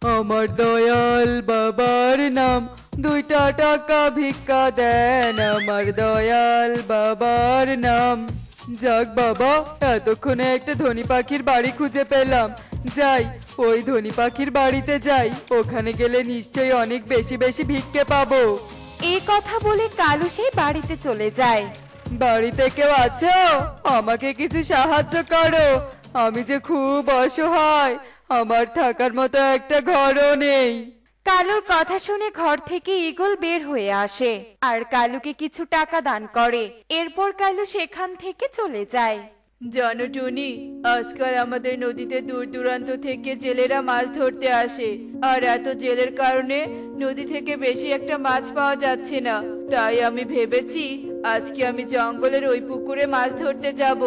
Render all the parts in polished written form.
আমার দয়াল বাবার নাম, 2টা টাকা ভিক্ষা দেন আমার দয়াল বাবার নাম। যাক বাবা, এতক্ষণে একটা ধনী পাখির বাড়ি খুঁজে পেলাম। যাই, ওই ধনী পাখির বাড়িতে যাই, ওখানে গেলে নিশ্চয়ই অনেক বেশি বেশি ভিক্ষে পাবো। এই কথা বলে কালু সেই বাড়িতে চলে যায়। বাড়িতে কেউ আছো? আমাকে কিছু সাহায্য করো, আমি যে খুব অসহায়, আমার থাকার মতো একটা ঘরও নেই। কালুর কথা শুনে ঘর থেকে ঈগল বের হয়ে আসে আর কালুকে কিছু টাকা দান করে। এরপর কালু সেখান থেকে চলে যায়। জানো টুনি, আজকাল আমাদের নদীতে দূর দূরান্ত থেকে জেলেরা মাছ ধরতে আসে, আর এত জেলের কারণে নদী থেকে বেশি একটা মাছ পাওয়া যাচ্ছে না। তাই আমি ভেবেছি আজকে আমি জঙ্গলের ওই পুকুরে মাছ ধরতে যাব।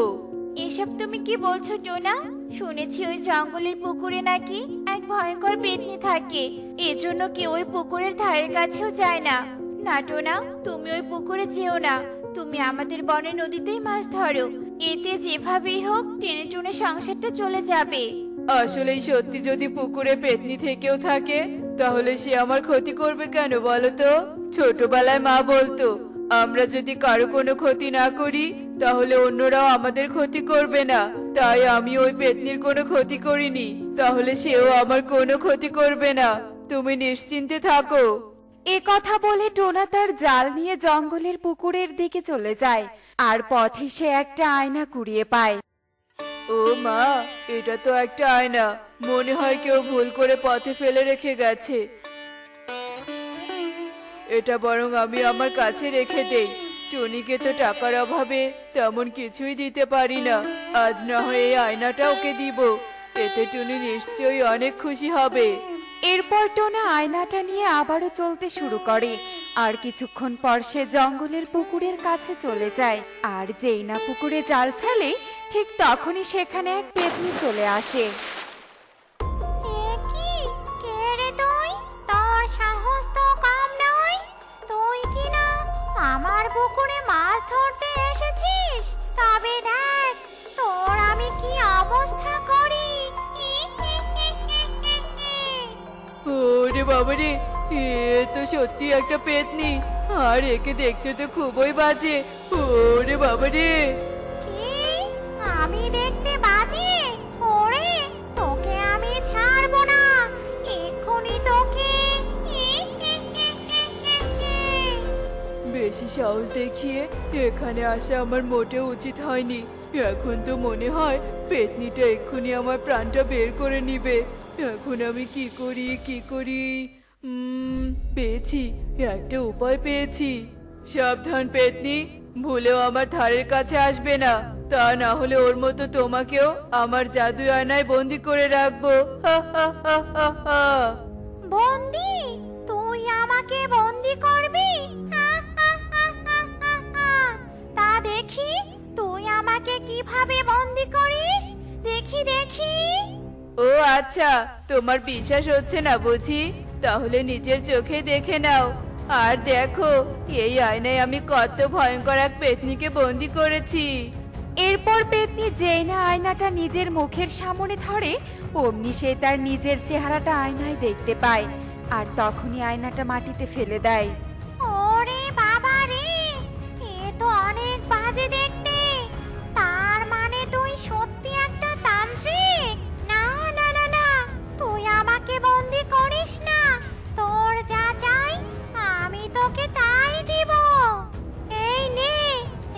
এসব তুমি কি বলছো টোনা? শুনেছি ওই জঙ্গলের পুকুরে নাকি এক ভয়ঙ্কর পেতনি থাকে, এজন্য কেউ ওই পুকুরের ধারের কাছেও যায় না। না টোনা, তুমি ওই পুকুরে যেও না, তুমি আমাদের বনের নদীতেই মাছ ধরো। এতে যেভাবেই হোক টেনে টুনে সংসারটা চলে যাবে। আসলেই সত্যি যদি পুকুরে পেতনি থেকেও থাকে, তাহলে সে আমার ক্ষতি করবে কেন বলো তো? ছোটবেলায় মা বলতো, আমরা যদি কারো কোনো ক্ষতি না করি তাহলে অন্যরাও আমাদের ক্ষতি করবে না। তাই আমি ওই পেতনির কোনো ক্ষতি করিনি, তাহলে সেও আমার কোনো ক্ষতি করবে না। তুমি নিশ্চিন্তে থাকো। এ কথা বলে টোনা তার জাল নিয়ে জঙ্গলের পুকুরের দিকে চলে যায় আর পথে সে একটা আয়না কুড়িয়ে পায়। ও মা, এটা তো একটা আয়না, মনে হয় কেউ ভুল করে পথে ফেলে রেখে গেছে। এটা বরং আমি আমার কাছে রেখে দেই। টুনিকে তো টাকার অভাবে তেমন কিছুই দিতে পারি না, আজ না হয় এই আয়নাটা ওকে দিব, এতে টুনি নিশ্চয়ই অনেক খুশি হবে। এরপর টোনা আয়নাটা নিয়ে আবারও চলতে শুরু করে আর কিছুক্ষণ পর সে জঙ্গলের পুকুরের কাছে চলে যায়। আর যেই না পুকুরে জাল ফেলে, ঠিক তখনই সেখানে এক পেতনি চলে আসে। এ কি? কে রে তুই? তোর সাহস তো কম নয়, তুই কি না আমার পুকুরে মাছ ধরতে এসেছিস? তবে দেখ তোর আমি কি অবস্থা করি। ওরে বাবারে, এ তো সত্যি একটা পেতনি, আর একে দেখতে তো খুবই বাজে। ওরে বাবারে! কি? আমি দেখতে বাজে? ওরে, তোকে আমি ছাড়বো না, এক্ষুনি তোকে। বেশি সাহস দেখিয়ে এখানে আসা আমার মোটেও উচিত হয়নি। এখন তো মনে হয় পেতনিটা এক্ষুনি আমার প্রাণটা বের করে নিবে। এখন আমি কি করি? পেয়েছি, একটা উপায় পেয়েছি। সাবধান পেতনি, ভুলেও আমার ধারের কাছে আসবে না, তা না হলে ওর মতো তোমাকেও আমার জাদু আয়নায় বন্দি করে রাখবো। হা হা হা হা হা। বন্দি? তুই আমাকে বন্দি করবি? তা দেখি তুই আমাকে কিভাবে বন্দি করিস, দেখি দেখি। ও আচ্ছা, তোমার বিশ্বাস হচ্ছে না বুঝি? তাহলে নিজের চোখে দেখে নাও। আর দেখো, এই আয়নায় আমি কত ভয়ঙ্কর এক পেতনিকে বন্দি করেছি। এরপর পেতনি যেই না আয়নাটা নিজের মুখের সামনে ধরে, অমনি সে তার নিজের চেহারাটা আয়নায় দেখতে পায় আর তখনই আয়নাটা মাটিতে ফেলে দেয়। ওরে বাবা রে, এ তো অনেক বাজে দেখতে। তার মানে তুই সত্যি একটা তান্ত্রিক? না না না না, তুই আমাকে বন্দি করিস না, তোর যা চাই আমি তোকে তাই দিব। এই নে,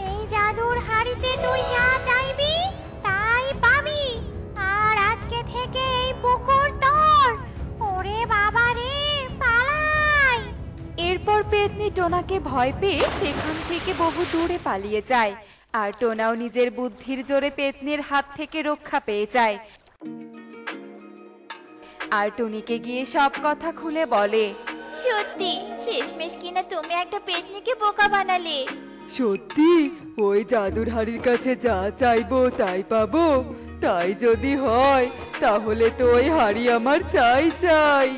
এই জাদুর হাড়িতে তুই যা চাইবি তাই পাবি, আর আজকে থেকে এই পুকুর তোর। ওরে বাবা রে, পালাই। এরপর পেতনি টোনাকে ভয় পেয়ে সেখান থেকে বহু দূরে পালিয়ে যায় আর টোনাও নিজের বুদ্ধির জোরে পেতনির হাত থেকে রক্ষা পেয়ে যায় আর টুনিকে গিয়ে সব কথা খুলে বলে। সত্যি শেষমেশ কিনা তুমি একটা পেতনিকে বোকা বানালে। সত্যি ওই জাদুর হাড়ির কাছে যা চাইবো তাই পাবো? তাই যদি হয় তাহলে তো ওই হাড়ি আমার চাই চাই।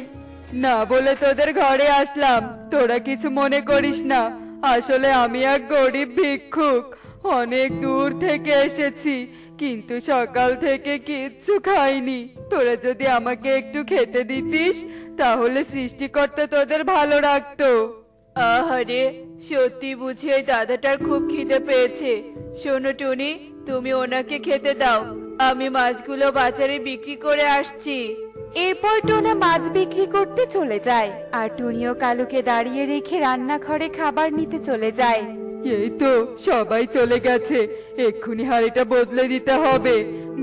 না বলে তোদের ঘরে আসলাম, তোরা কিছু মনে করিস না। আসলে আমি এক গরিব ভিক্ষুক, অনেক দূর থেকে এসেছি। কিন্তু সকাল থেকে কিচ্ছু খাইনি। তোরা যদি আমাকে একটু খেতে দিতিস তাহলে সৃষ্টিকর্তা তোদের ভালো রাখতো। আহারে, সত্যি বুঝি ওই দাদাটার খুব খিদে পেয়েছে। শোনো টুনি, তুমি ওনাকে খেতে দাও, আমি মাছগুলো বাজারে বিক্রি করে আসছি। এরপর টোনা মাছ বিক্রি করতে চলে যায় আর টুনিও কালুকে দাঁড়িয়ে রেখে রান্নাঘরে খাবার নিতে চলে যায়। এই তো সবাই চলে গেছে, এক্ষুনি হাড়িটা বদলে দিতে হবে।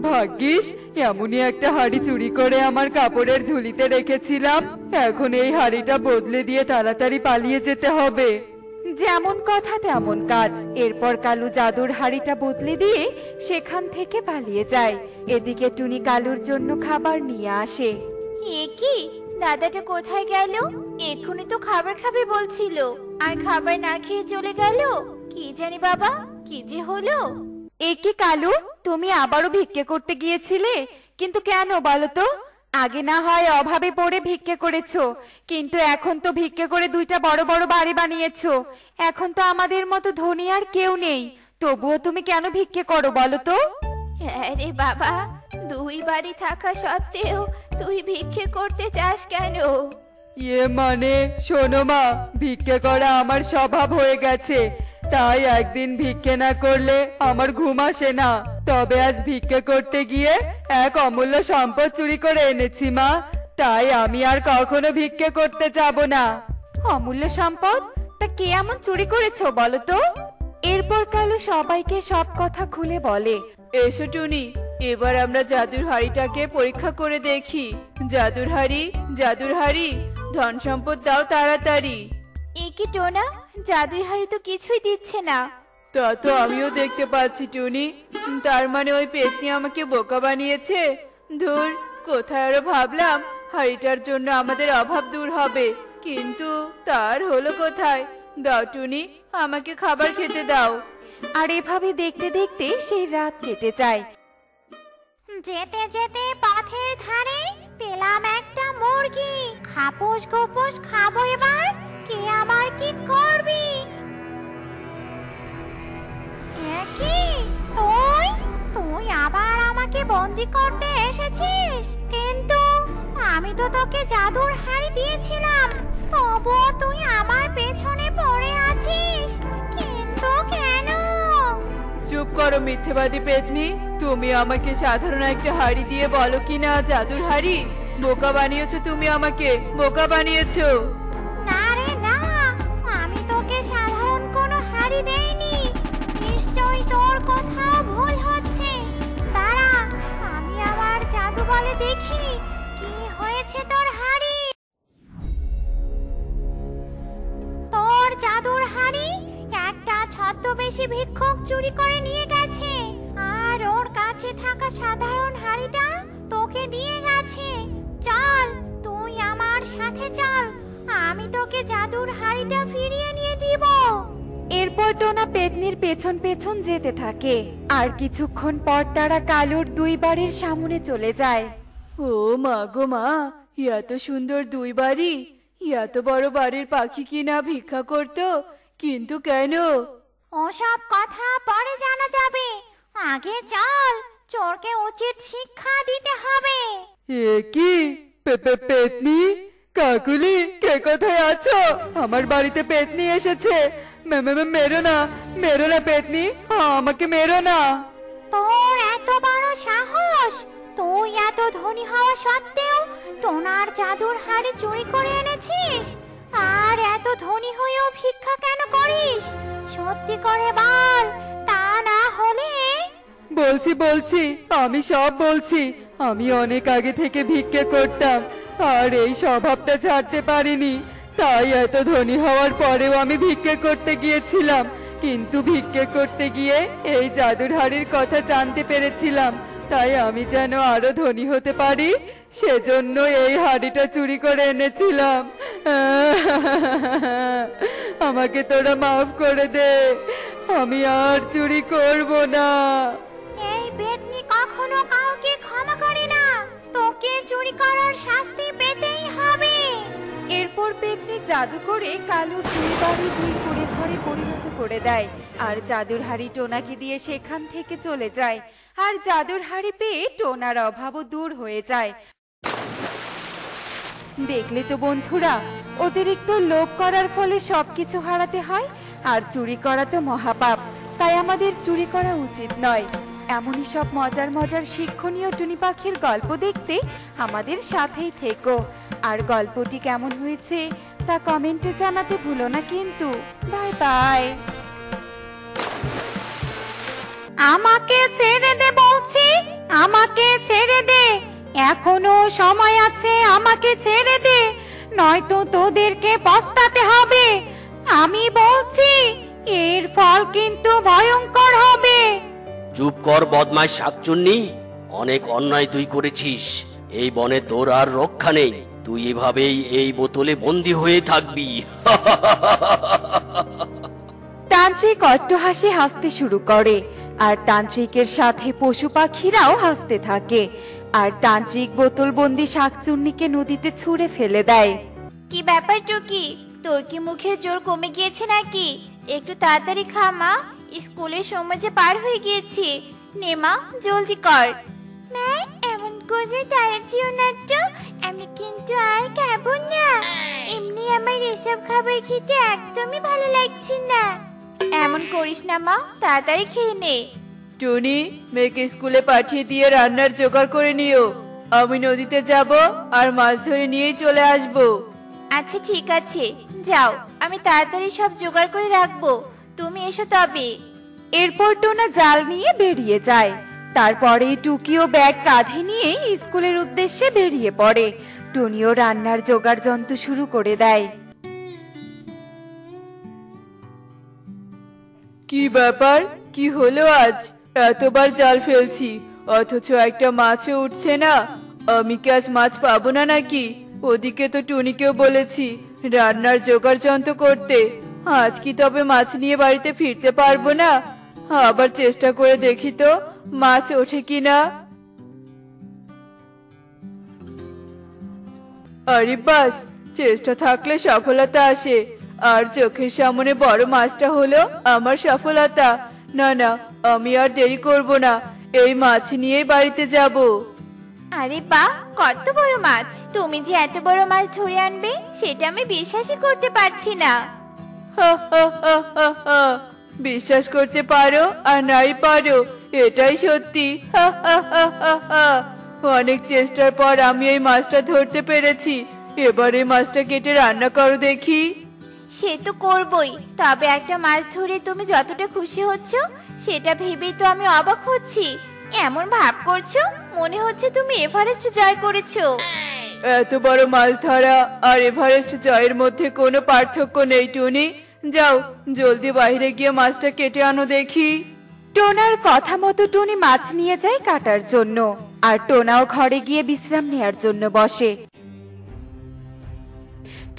ভাগ্যিস এমনই একটা হাড়ি চুরি করে আমার কাপড়ের ঝুলিতে রেখেছিলাম। এখন এই হাড়িটা বদলে দিয়ে তাড়াতাড়ি পালিয়ে যেতে হবে। যেমন কথা তেমন কাজ। এরপর কালু জাদুর হাড়িটা বদলে দিয়ে সেখান থেকে পালিয়ে যায়। এদিকে টুনি কালুর জন্য খাবার নিয়ে আসে। এ কি, দাদাটা কোথায় গেল? এক্ষুনি তো খাবার খাবে বলছিল, আর খাবার না খেয়ে চলে গেল। কি জানি বাবা, কি যে হলো? এ কি কালু, তুমি আবারও ভিক্ষে করতে গিয়েছিলে? কিন্তু কেন বলো তো? আগে না হয় অভাবে পড়ে ভিক্ষে করেছো, কিন্তু এখন তো ভিক্ষে করে দুইটা বড় বড় বাড়ি বানিয়েছো। এখন তো আমাদের মতো ধনী আর কেউ নেই, তবুও তুমি কেন ভিক্ষে করো বলো তো? আরে বাবা, দুই বাড়ি থাকা সত্ত্বেও তুই ভিক্ষে করতে চাস কেন? মানে শোনো মা, ভিক্ষে করা আমার স্বভাব হয়ে গেছে, তাই একদিন ভিক্ষে না করলে আমার ঘুম আসে না। তবে আজ ভিক্ষে করতে গিয়ে এক অমূল্য সম্পদ চুরি করে এনেছি মা, তাই আমি আর কখনো ভিক্ষে করতে যাব না। অমূল্য সম্পদ? তা কে এমন চুরি করেছো বলো তো? এরপর কালু সবাইকে সব কথা খুলে বলে। এসো টুনি, এবার আমরা জাদুর হাড়িটাকে পরীক্ষা করে দেখি। জাদুর হাড়ি, জাদুর হাড়ি, ধন সম্পদ দাও তাড়াতাড়ি। এ কি টোনা, জাদুই হাড়ি তো কিছুই দিচ্ছে না। তা তো আমিও দেখতে পাচ্ছি টুনি, তার মানে ওই পেতনি আমাকে বোকা বানিয়েছে। ধুর, কোথায় আরো ভাবলাম হাড়িটার জন্য আমাদের অভাব দূর হবে, কিন্তু তার হলো কোথায়। দাও টুনি, আমাকে খাবার খেতে দাও। আর এভাবে দেখতে দেখতে সেই রাত কেটে যায়। যেতে যেতে পথের ধারে পেলাম একটা মুরগি। খাপোশ গোপোশ খাবো এবার, কে আমার কি করবি? কি তুই তুই আবার আমাকে বন্দি করতে এসেছিস? কিন্তু আমি তো তোকে জাদুর হাড়ি দিয়েছিলাম, তবুও তুই আমার পেছনে পড়ে আছিস, কিন্তু কেন? চুপ করো মিথ্যেবাদী পেতনি, তুমি আমাকে সাধারণ একটা হাড়ি দিয়ে বলো কিনা জাদুর হাড়ি। বোকা বানিয়েছো তুমি, আমাকে বোকা বানিয়েছো। না রে না, আমি তোকে সাধারণ কোনো হাড়ি দেইনি। নিশ্চয়ই তোর কোথাও ভুল হচ্ছে। দাঁড়া, আমি আমার জাদু বলে দেখি কি হয়েছে তোর হাড়ি। তোর জাদুর হাড়ি একটা ছদ্মবেশী ভিক্ষুক চুরি করে নিয়ে গেছে, আর ওর কাছে থাকা সাধারণ হাড়িটা তোকে দিয়ে গেছে। চল, তুই আমার সাথে চল, আমি তোকে জাদুর হাড়িটা ফিরিয়ে নিয়ে দিব। এরপর টোনা পেতনির পেছন পেছন যেতে থাকে, আর কিছুক্ষণ পর তারা কালুর দুই বাড়ির সামনে চলে যায়। ও মা গো মা, এত সুন্দর দুই বাড়ি, এত বড় বাড়ির পাখি কি না ভিক্ষা করতো, কিন্তু কেন? ওসব কথা পরে জানা যাবে, আগে চল, চোরকে উচিত শিক্ষা দিতে হবে। এ কি পেতনি, কাকুলি, কে কোথায় আছো? আমার বাড়িতে পেতনি এসেছে। মেরো না, মেরো না পেতনি, আমাকে মেরো না। তোর এত বড় সাহস! তুই এত ধনী হওয়া সত্ত্বেও টোনার জাদুর হাড়ি চুরি করে এনেছিস, আর এত ধনী হয়েও ভিক্ষা কেন করিস? সত্যি করে বল, তা না হলে। বলছি, আমি সব বলছি। আমি অনেক আগে থেকে ভিক্ষে করতাম, আর এই স্বভাবটা ছাড়তে পারিনি, তাই এত ধনী হওয়ার পরেও আমি ভিক্ষে করতে গিয়েছিলাম। কিন্তু ভিক্ষে করতে গিয়ে এই জাদুর হাড়ির কথা জানতে পেরেছিলাম, তাই আমি যেন আরো ধনী হতে পারি, সেজন্য এই হাড়িটা চুরি করে এনেছিলাম। আমাকে তোরা মাফ করে দে, আমি আর চুরি করব না। এই পেতনি কখনো কাউকে ক্ষমা করে না, তোকে চুরি করার শাস্তি পেতেই হবে। এরপর পেতনি জাদু করে কালুর 2 বাড়ি 2 কুঁড়ে ঘরে পরিণত করে দেয়। আর জাদুর হাড়ি টোনাকে দিয়ে সেখান থেকে চলে যায়। আর জাদুর হাড়ি পেয়ে টোনার অভাবও দূর হয়ে যায়। দেখলে তো বন্ধুরা, অতিরিক্ত লোভ করার ফলে সবকিছু হারাতে হয়। আর চুরি করা তো মহাপাপ, তাই আমাদের চুরি করা উচিত নয়। এমনই সব মজার মজার শিক্ষণীয় টুনি পাখির গল্প দেখতে আমাদের সাথেই থেকো। আর গল্পটি কেমন হয়েছে তা কমেন্টে জানাতে ভুলো না কিন্তু। Bye bye. আমাকে ছেড়ে দে বলছি, আমাকে ছেড়ে দে, এখনো সময় আছে, আমাকে ছেড়ে দে, নয়তো তোদেরকে পস্তাতে হবে। আমি বলছি এর ফল কিন্তু ভয়ঙ্কর হবে। চুপ কর বদমাশ শাকচুন্নি, অনেক অন্যায় তুই করেছিস। এই বনে তোর আর রক্ষা নেই, তুই এভাবেই এই বোতলে বন্দী হয়ে থাকবি। তান্ত্রিক অট্টহাসি হাসতে শুরু করে। আর তান্ত্রিকের সাথে পশু পাখিরাও হাসতে থাকে। আর তান্ত্রিক বোতলবন্দি শাকচুন্নিকে নদীতে ছুঁড়ে ফেলে দেয়। কি ব্যাপার টুকি, তোর কি মুখের জোর কমে গিয়েছে নাকি? একটু তাড়াতাড়ি খা মা, স্কুলের সময় যে পার হয়ে গিয়েছে। নে মা, জলদি কর। মা, এমন করে তাড়াচ্ছিও না তো, আমি কিন্তু আর খাবো না। এমনি আমার এসব খাবার খেতে একদমই ভালো লাগছে না। এমন করিস না মা, তাড়াতাড়ি খেয়ে নে। টুনি, মেয়েকে স্কুলে পাঠিয়ে দিয়ে রান্নার জোগাড় করে নিও। আমি নদীতে যাব আর মাছ ধরে নিয়েই চলে আসব। আচ্ছা ঠিক আছে, যাও, আমি তাড়াতাড়ি সব জোগাড় করে রাখবো, তুমি এসো তবে। এরপর টোনা জাল নিয়ে বেরিয়ে যায়। তারপরে টুকিও ব্যাগ কাঁধে নিয়ে স্কুলের উদ্দেশ্যে বেরিয়ে পড়ে। টুনিও রান্নার জোগাড় যন্ত্র শুরু করে দেয়। কি ব্যাপার, কি হলো আজ? এতবার জাল ফেলছি অথচ একটা মাছও উঠছে না। আমি কি আজ মাছ পাবো না নাকি? ওদিকে তো টুনিকেও বলেছি রান্নার জোগাড় যন্ত্র করতে। আজ কি তবে মাছ নিয়ে বাড়িতে ফিরতে পারবো না? আবার চেষ্টা করে দেখি তো মাছ ওঠে কিনা। আরে বাস, চেষ্টা থাকলে সফলতা আসে। আর চোখের সামনে বড় মাছটা হলো আমার সফলতা। না না, আমি আর দেরি করব না, এই মাছ নিয়েই বাড়িতে যাব। আরে বাহ, কত বড় মাছ! তুমি যে এত বড় মাছ ধরে আনবে সেটা আমি বিশ্বাসই করতে পারছি না। হা, হা, হা, হা, হা। বিশ্বাস করতে পারো আর নাই পারো, এটাই সত্যি। হা, হা, হা, হা, হা। অনেক চেষ্টার পর আমি এই মাছটা ধরতে পেরেছি। এবারে মাছটা কেটে রান্না করো দেখি। সে তো করবই, তবে একটা মাছ ধরে তুমি যতটা খুশি হচ্ছ সেটা ভেবেই তো আমি অবাক হচ্ছি। এমন ভাব করছো মনে হচ্ছে তুমি এভারেস্ট জয় করেছো। এত বড় মাছ ধরা আর এভারেস্ট জয়ের মধ্যে কোনো পার্থক্য নেই টুনি। যাও, জলদি বাইরে গিয়ে মাছটা কেটে আনো দেখি। টোনার কথা মতো টুনি মাছ নিয়ে যায় কাটার জন্য। আর টোনাও ঘরে গিয়ে বিশ্রাম নেয়ার জন্য বসে।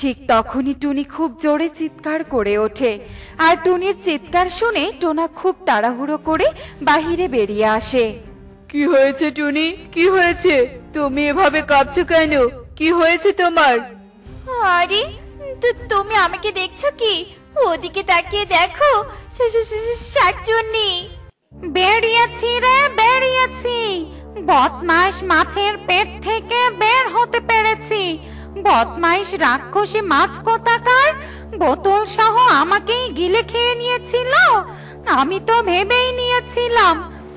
ঠিক তখনই টুনি খুব জোরে চিৎকার করে ওঠে। আর টুনির চিৎকার শুনে টোনা খুব তাড়াহুড়ো করে বাহিরে বেরিয়ে আসে। কি হয়েছে টুনি, কি হয়েছে? তুমি এভাবে কাঁপছো কেন? কি হয়েছে তোমার? আরে, তুমি আমাকে দেখছো কি? ওদিকে তাকিয়ে দেখো, শাকচুন্নি। বেরিয়েছি রে, বেরিয়েছি। বদমাইশ মাছের পেট থেকে বের হতে পেরেছি। বদমাইশ রাক্ষসী মাছ কোথাকার বোতল সহ আমাকেই গিলে খেয়ে নিয়েছিল। আমি তো ভেবেই নিয়েছিলাম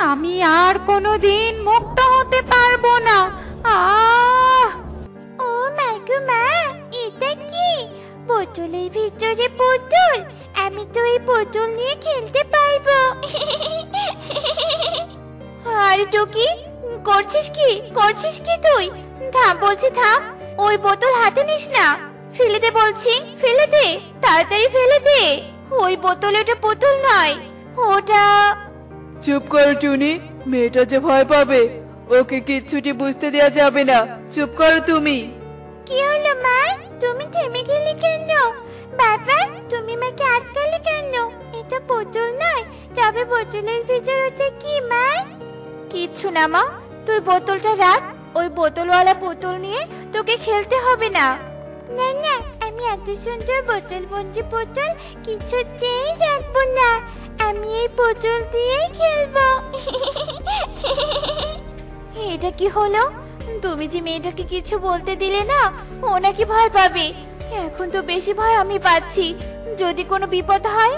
আমি আর কোনোদিন মুক্ত হতে পারবো না। ও মা গো মা, এটা কি? বোতলের ভিতরে পুতুল। আমি তো এই পুতুল নিয়ে খেলতে পারবো। আরে টুকি, করছিস কি তুই? থাম বলছি, থাম। ওই বোতল হাতে নিস না, ফেলে দে বলছি, ফেলে দে, তাড়াতাড়ি ফেলে দে। ওই বোতলে ওটা পুতুল নয়, ওটা। চুপ করো টুনি, মেয়েটা যে ভয় পাবে। ওকে কিচ্ছুটি বুঝতে দেওয়া যাবে না। চুপ করো তুমি। কি হলো মা, তুমি থেমে গেলে কেন? বাবা, তুমি মাকে আটকালে কেন? এটা পুতুল নয়, তবে বোতলের ভিতর ওটা কি মা? কিচ্ছু না মা, তুই বোতলটা রাখ। ওই বোতলওয়ালা পুতুল নিয়ে তোকে খেলতে হবে না। না না, আমি আমি এত সুন্দর বোতল বন্দি পুতুল কিছুতেই রাখবো না। আমি এই পুতুল দিয়েই খেলবো। এটা কি হলো? তুমি যে মেয়েটাকে কিছু বলতে দিলে না, ও নাকি ভয় পাবে। এখন তো বেশি ভয় আমি পাচ্ছি। যদি কোনো বিপদ হয়?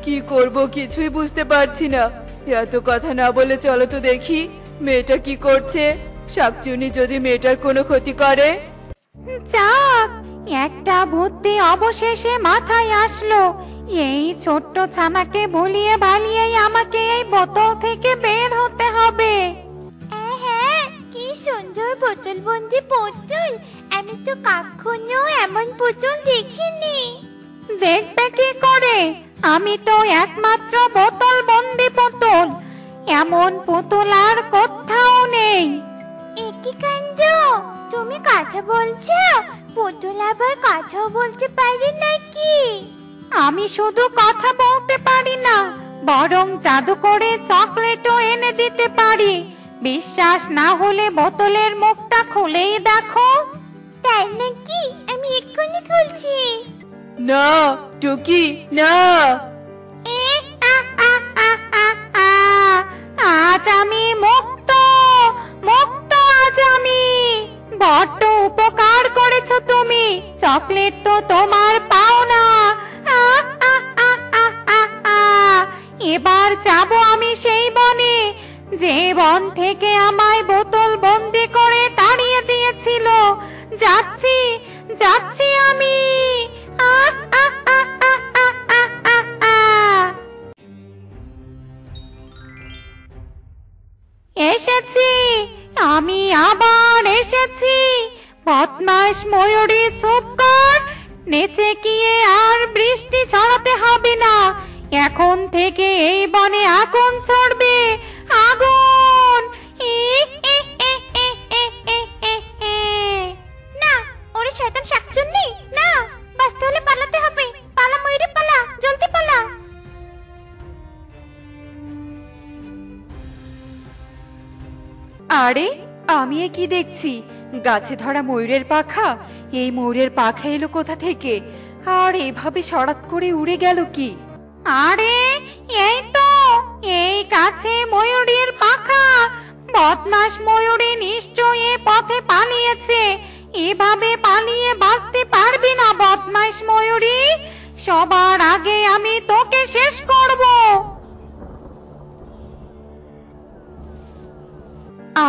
কি করব কিছুই বুঝতে পারছি না। এত কথা না বলে চলো তো দেখি মেয়েটা কি করছে। শাকচুনি যদি মেয়েটার কোনো ক্ষতি করে। যাক, একটা বুদ্ধি অবশেষে মাথায় আসলো। এই ছোট্ট ছানাকে ভুলিয়ে ভালিয়েই আমাকে এই বোতল থেকে বের হতে হবে। হ্যাঁ, কি সুন্দর বোতল বন্দি পুতুল। আমি তো কখনো এমন পুতুল দেখিনি। দেখবে কি করে? আমি তো একমাত্র বোতল বন্দি পুতুল। এমন পুতুল আর কোথাও নেই। একই কাণ্ড, তুমি কথা বলছো? পুতুল আবার কথা বলতে পারে নাকি? আমি শুধু কথা বলতে পারি না, বরং জাদু করে চকলেটও এনে দিতে পারি। বিশ্বাস না হলে বোতলের মুখটা খুলেই দেখো। তাই নাকি? আমি এক্ষুনি খুলছি। না টুকি, না। আজ আমি মুক্ত, মুক্ত আজ আমি। বড্ড উপকার করেছো তুমি। চকলেট তো তোমার পাওনা। এবার যাব আমি সেই বনে, যে বন থেকে আমায় বোতল বন্দি করে তাড়িয়ে দিয়েছিল। যাচ্ছি, যাচ্ছি আমি। এসেছি, আমি আবার এসেছি। বদমাশ ময়ূরী, চুপ কর। নিচে গিয়ে আর বৃষ্টি ছড়াতে হবে না। এখন থেকে এই বনে আগুন ছড়বে, আগুন। না, ওরে শয়তান শাকচুন্নি, না। বাঁচতে হলে পালাতে হবে। পালা ময়ূরী, পালা, জলদি পালা। আরে, আমি এ কি দেখছি? গাছে ধরা ময়ূরের পাখা। এই ময়ূরের পাখা এলো কোথা থেকে? আর এভাবে সরাত করে উড়ে গেল কি? আরে, এই তো, এই গাছে ময়ূরের পাখা। বদমাশ ময়ূরী নিশ্চয়ই এ পথে পালিয়েছে। এভাবে পালিয়ে বাঁচতে পারবি না বদমাশ ময়ূরী। সবার আগে আমি তোকে শেষ করব।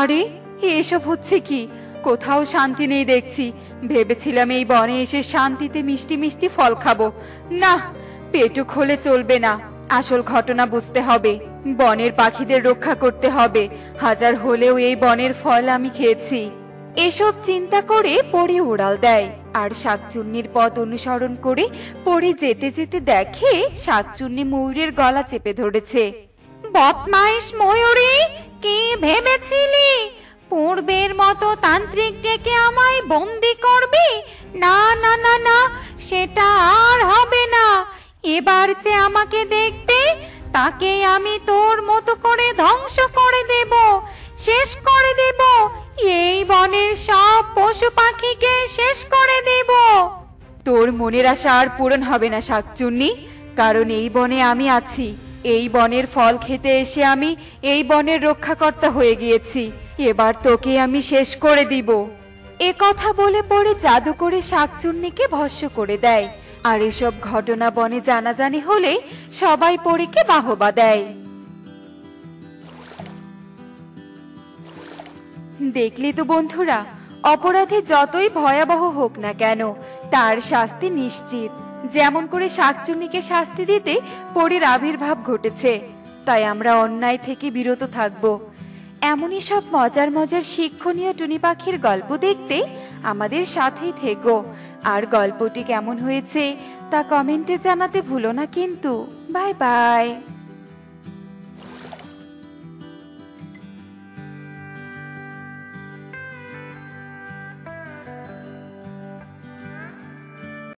আরে, এসব হচ্ছে কি? কোথাও শান্তি নেই দেখছি। ভেবেছিলাম এই বনে এসে শান্তিতে মিষ্টি মিষ্টি ফল খাবো। না, পেটুক হলে চলবে না। আসল ঘটনা বুঝতে হবে। বনের পাখিদের রক্ষা করতে হবে। হাজার হলেও এই বনের ফল আমি খেয়েছি। এসব চিন্তা করে পরি উড়াল দেয় আর শাকচুন্নির পথ অনুসরণ করে পরি যেতে যেতে দেখে শাকচুন্নি ময়ূরের গলা চেপে ধরেছে। বদমাইশ ময়ূরী, কি ভেবেছিলি পূর্বের মতো তান্ত্রিক ডেকে আমায় বন্দি করবি? না না না না, সেটা আর হবে না। এবার যে আমাকে দেখবে তাকে আমি তোর মতো করে ধ্বংস করে দেব, শেষ করে দেব। এই বনের সব পশু পাখিকে শেষ করে দেব। তোর মনের আশা আর পূরণ হবে না শাকচুন্নি, কারণ এই বনে আমি আছি। এই বনের ফল খেতে এসে আমি এই বনের রক্ষাকর্তা হয়ে গিয়েছি। এবার তোকে আমি শেষ করে দিব। এ কথা বলে পরে জাদু করে শাকচুন্নিকে ভস্ম করে দেয়। আর এসব ঘটনা বনে জানাজানি হলে সবাই পরীকে বাহবা দেয়। দেখলি তো বন্ধুরা, অপরাধী যতই ভয়াবহ হোক না কেন তার শাস্তি নিশ্চিত। যেমন করে শাকচুন্নিকে শাস্তি দিতে পরীর আবির্ভাব ঘটেছে, তাই আমরা অন্যায় থেকে বিরত থাকব। এমনই সব মজার মজার শিক্ষণীয় টুনি পাখির গল্প দেখতে আমাদের সাথেই থেকো। আর গল্পটি কেমন হয়েছে তা কমেন্টে জানাতে ভুলো না কিন্তু। Bye bye.